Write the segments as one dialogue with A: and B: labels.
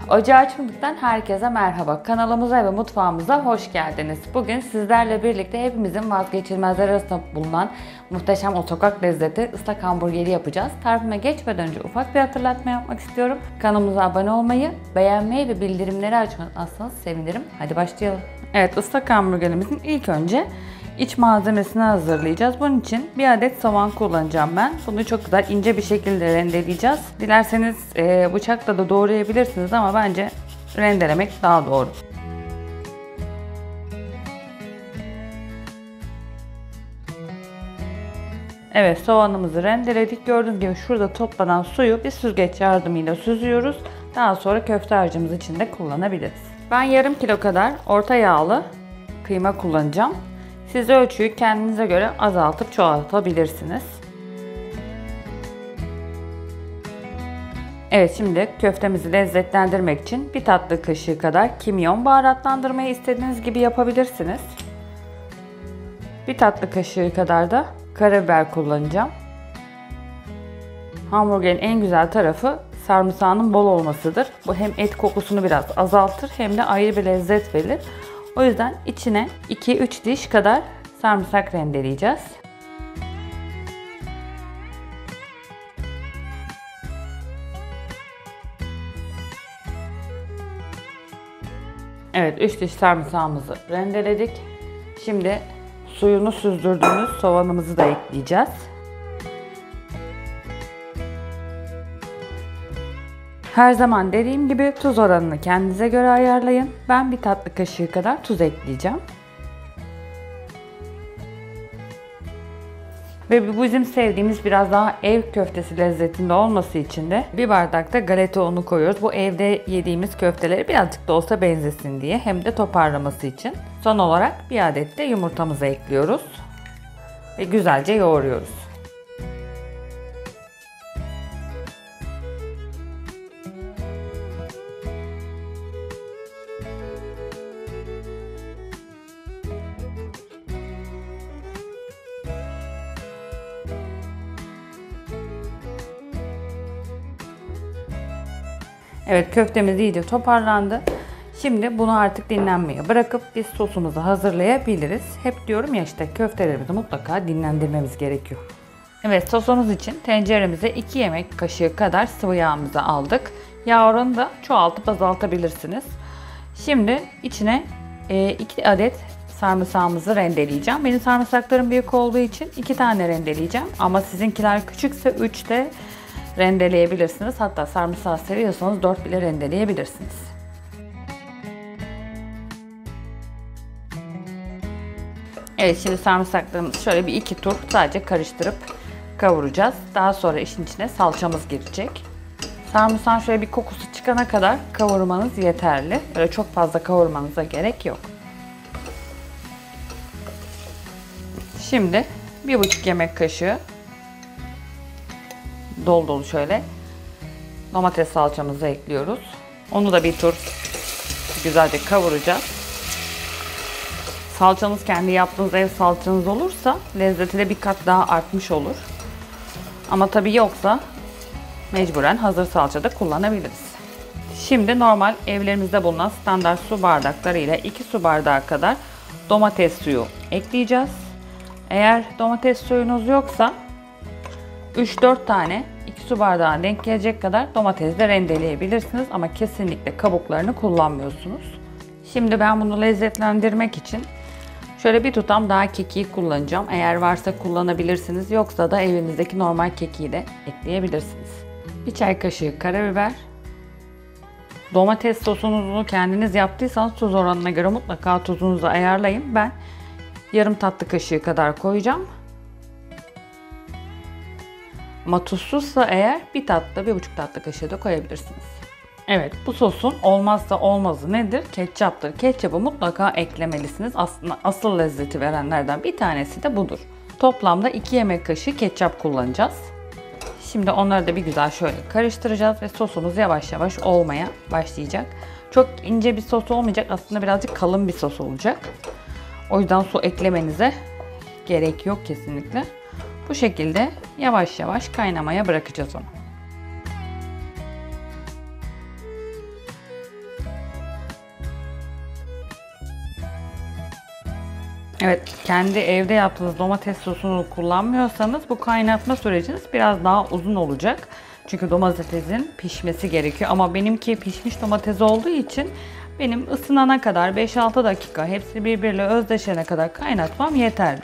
A: Ocağı açmadıktan herkese merhaba. Kanalımıza ve mutfağımıza hoş geldiniz. Bugün sizlerle birlikte hepimizin vazgeçilmezleri arasında bulunan muhteşem o sokak lezzeti ıslak hamburgeri yapacağız. Tarifime geçmeden önce ufak bir hatırlatma yapmak istiyorum. Kanalımıza abone olmayı, beğenmeyi ve bildirimleri açmanızı sevinirim. Hadi başlayalım. Evet, ıslak hamburgerimizin ilk önce İç malzemesini hazırlayacağız. Bunun için bir adet soğan kullanacağım ben. Bunu çok güzel ince bir şekilde rendeleyeceğiz. Dilerseniz bıçakla da doğrayabilirsiniz ama bence rendelemek daha doğru. Evet, soğanımızı rendeledik. Gördüğünüz gibi şurada toplanan suyu bir süzgeç yardımıyla süzüyoruz. Daha sonra köfte harcımız için de kullanabiliriz. Ben yarım kilo kadar orta yağlı kıyma kullanacağım. Siz ölçüyü kendinize göre azaltıp çoğaltabilirsiniz. Evet, şimdi köftemizi lezzetlendirmek için bir tatlı kaşığı kadar kimyon, baharatlandırmayı istediğiniz gibi yapabilirsiniz. Bir tatlı kaşığı kadar da karabiber kullanacağım. Hamburgerin en güzel tarafı sarımsağının bol olmasıdır. Bu hem et kokusunu biraz azaltır hem de ayrı bir lezzet verir. O yüzden içine 2-3 diş kadar sarımsak rendeleyeceğiz. Evet, 3 diş sarımsağımızı rendeledik. Şimdi suyunu süzdürdüğümüz soğanımızı da ekleyeceğiz. Her zaman dediğim gibi tuz oranını kendinize göre ayarlayın. Ben bir tatlı kaşığı kadar tuz ekleyeceğim. Ve bu bizim sevdiğimiz biraz daha ev köftesi lezzetinde olması için de bir bardak da galeta unu koyuyoruz. Bu evde yediğimiz köfteleri birazcık da olsa benzesin diye, hem de toparlaması için. Son olarak bir adet de yumurtamızı ekliyoruz. Ve güzelce yoğuruyoruz. Evet, köftemiz iyice toparlandı. Şimdi bunu artık dinlenmeye bırakıp biz sosumuzu hazırlayabiliriz. Hep diyorum ya, işte köftelerimizi mutlaka dinlendirmemiz gerekiyor. Evet, sosumuz için tenceremize 2 yemek kaşığı kadar sıvı yağımızı aldık. Yağ oranını da çoğaltıp azaltabilirsiniz. Şimdi içine 2 adet sarımsağımızı rendeleyeceğim. Benim sarımsaklarım büyük olduğu için 2 tane rendeleyeceğim. Ama sizinkiler küçükse 3 de rendeleyebilirsiniz. Hatta sarımsağı seviyorsanız 4 bile rendeleyebilirsiniz. Evet, şimdi sarımsaklarımızı şöyle bir 2 tur sadece karıştırıp kavuracağız. Daha sonra işin içine salçamız girecek. Sarımsağın şöyle bir kokusu çıkana kadar kavurmanız yeterli. Öyle çok fazla kavurmanıza gerek yok. Şimdi 1,5 yemek kaşığı dolu dolu şöyle domates salçamızı ekliyoruz. Onu da bir tur güzelce kavuracağız. Salçanız kendi yaptığınız ev salçanız olursa lezzeti de bir kat daha artmış olur. Ama tabii yoksa mecburen hazır salça da kullanabiliriz. Şimdi normal evlerimizde bulunan standart su bardakları ile 2 su bardağı kadar domates suyu ekleyeceğiz. Eğer domates suyunuz yoksa 3-4 tane 2 su bardağına denk gelecek kadar domates de rendeleyebilirsiniz ama kesinlikle kabuklarını kullanmıyorsunuz. Şimdi ben bunu lezzetlendirmek için şöyle bir tutam daha kekiği kullanacağım. Eğer varsa kullanabilirsiniz, yoksa da evinizdeki normal kekiği de ekleyebilirsiniz. Bir çay kaşığı karabiber. Domates sosunuzu kendiniz yaptıysanız tuz oranına göre mutlaka tuzunuzu ayarlayın. Ben yarım tatlı kaşığı kadar koyacağım. Ama tuzsuzsa eğer 1,5 tatlı kaşığı da koyabilirsiniz. Evet, bu sosun olmazsa olmazı nedir? Ketçaptır. Ketçapı mutlaka eklemelisiniz. Aslında asıl lezzeti verenlerden bir tanesi de budur. Toplamda 2 yemek kaşığı ketçap kullanacağız. Şimdi onları da bir güzel şöyle karıştıracağız ve sosumuz yavaş yavaş olmaya başlayacak. Çok ince bir sos olmayacak. Aslında birazcık kalın bir sos olacak. O yüzden su eklemenize gerek yok kesinlikle. Bu şekilde yavaş yavaş kaynamaya bırakacağız onu. Evet, kendi evde yaptığınız domates sosunu kullanmıyorsanız bu kaynatma süreciniz biraz daha uzun olacak. Çünkü domatesin pişmesi gerekiyor. Ama benimki pişmiş domates olduğu için benim ısınana kadar 5-6 dakika hepsi birbiriyle özdeşene kadar kaynatmam yeterli.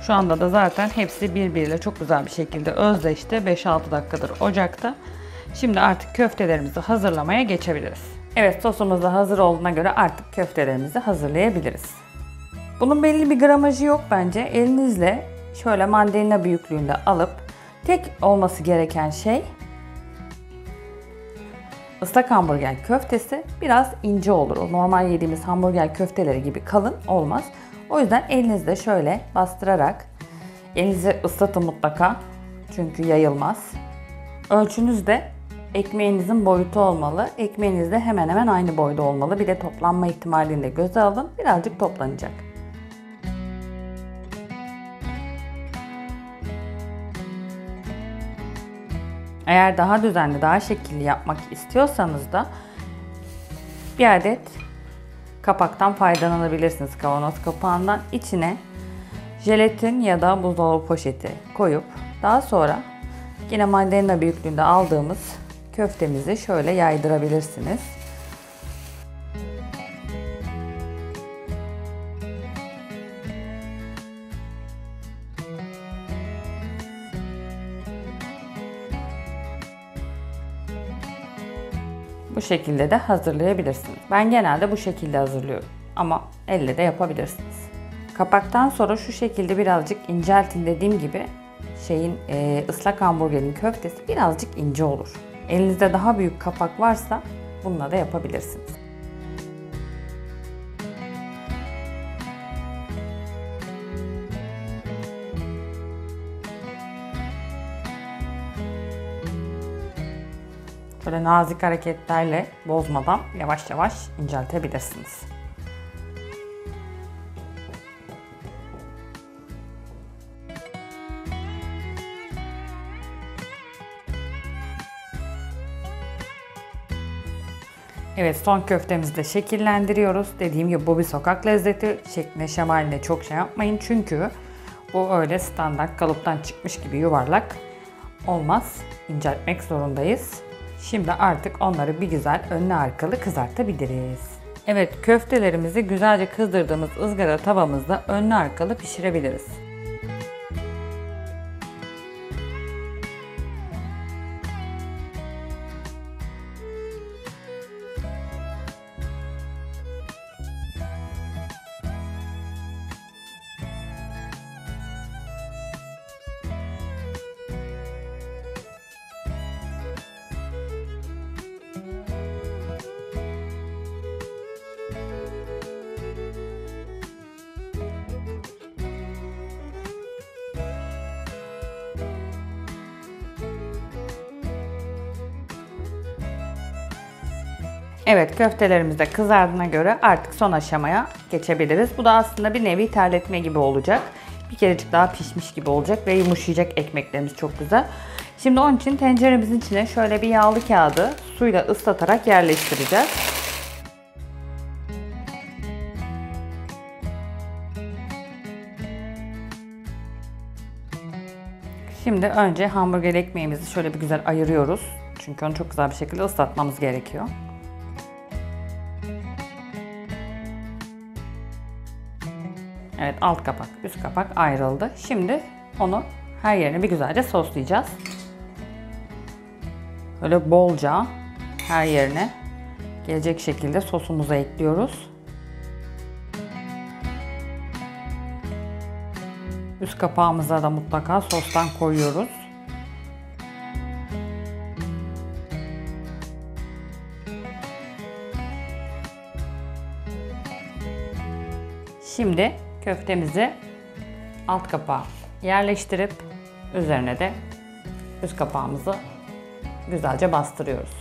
A: Şu anda da zaten hepsi birbiriyle çok güzel bir şekilde özdeşti. 5-6 dakikadır ocakta. Şimdi artık köftelerimizi hazırlamaya geçebiliriz. Evet, sosumuz da hazır olduğuna göre artık köftelerimizi hazırlayabiliriz. Bunun belli bir gramajı yok bence. Elinizle şöyle mandalina büyüklüğünde alıp tek olması gereken şey ıslak hamburger köftesi biraz ince olur. O normal yediğimiz hamburger köfteleri gibi kalın olmaz. O yüzden elinizle şöyle bastırarak elinizi ıslatın mutlaka. Çünkü yayılmaz. Ölçünüz de ekmeğinizin boyutu olmalı. Ekmeğiniz de hemen hemen aynı boyda olmalı. Bir de toplanma ihtimalini de göze alın. Birazcık toplanacak. Eğer daha düzenli, daha şekilli yapmak istiyorsanız da bir adet kapaktan faydalanabilirsiniz. Kavanoz kapağından içine jelatin ya da buzdolabı poşeti koyup daha sonra yine mandalina büyüklüğünde aldığımız köftemizi şöyle yaydırabilirsiniz. Bu şekilde de hazırlayabilirsiniz. Ben genelde bu şekilde hazırlıyorum ama elle de yapabilirsiniz. Kapaktan sonra şu şekilde birazcık inceltin, dediğim gibi ıslak hamburgerin köftesi birazcık ince olur. Elinizde daha büyük kapak varsa bununla da yapabilirsiniz. Böyle nazik hareketlerle bozmadan yavaş yavaş inceltebilirsiniz. Evet, son köftemizi de şekillendiriyoruz. Dediğim gibi bu bir sokak lezzeti. Şekline şemaline çok şey yapmayın. Çünkü bu öyle standart kalıptan çıkmış gibi yuvarlak olmaz. İnceltmek zorundayız. Şimdi artık onları bir güzel önlü arkalı kızartabiliriz. Evet, köftelerimizi güzelce kızdırdığımız ızgara tavamızda önlü arkalı pişirebiliriz. Evet, köftelerimiz de kızardığına göre artık son aşamaya geçebiliriz. Bu da aslında bir nevi terletme gibi olacak. Bir kerecik daha pişmiş gibi olacak ve yumuşayacak ekmeklerimiz çok güzel. Şimdi onun için tenceremizin içine şöyle bir yağlı kağıdı suyla ıslatarak yerleştireceğiz. Şimdi önce hamburger ekmeğimizi şöyle bir güzel ayırıyoruz. Çünkü onu çok güzel bir şekilde ıslatmamız gerekiyor. Evet, alt kapak, üst kapak ayrıldı. Şimdi onu her yerine bir güzelce soslayacağız. Böyle bolca her yerine gelecek şekilde sosumuzu ekliyoruz. Üst kapağımıza da mutlaka sostan koyuyoruz. Şimdi köftemizi alt kapağa yerleştirip üzerine de üst kapağımızı güzelce bastırıyoruz.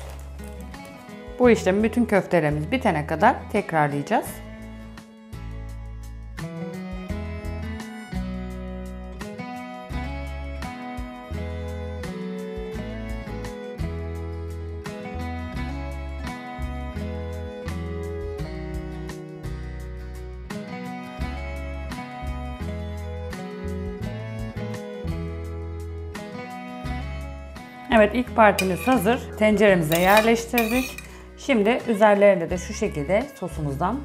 A: Bu işlemi bütün köftelerimiz bitene kadar tekrarlayacağız. Evet, ilk partimiz hazır. Tenceremize yerleştirdik. Şimdi üzerlerine de şu şekilde sosumuzdan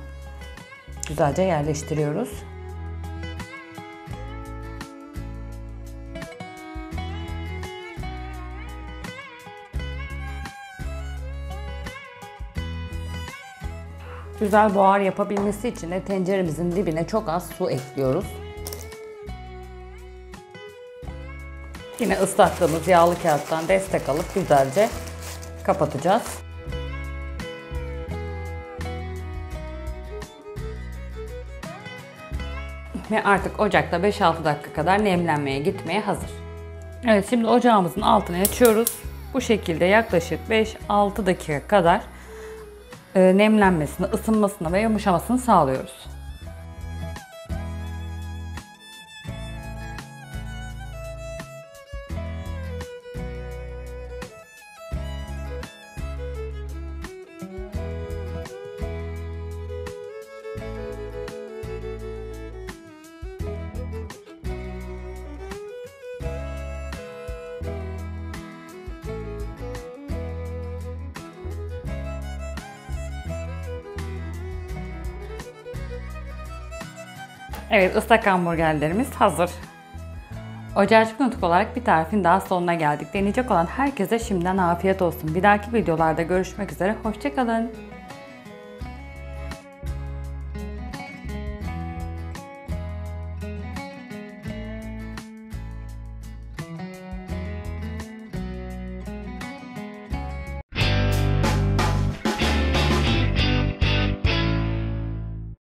A: güzelce yerleştiriyoruz. Güzel buhar yapabilmesi için de tenceremizin dibine çok az su ekliyoruz. Yine ıslattığımız yağlı kağıttan destek alıp güzelce kapatacağız. Ve artık ocakta 5-6 dakika kadar nemlenmeye gitmeye hazır. Evet, şimdi ocağımızın altını açıyoruz. Bu şekilde yaklaşık 5-6 dakika kadar nemlenmesini, ısınmasını ve yumuşamasını sağlıyoruz. Evet, ıslak hamburgerlerimiz hazır. Ocağa Çıkmadık olarak bir tarifin daha sonuna geldik. Deneyecek olan herkese şimdiden afiyet olsun. Bir dahaki videolarda görüşmek üzere. Hoşça kalın.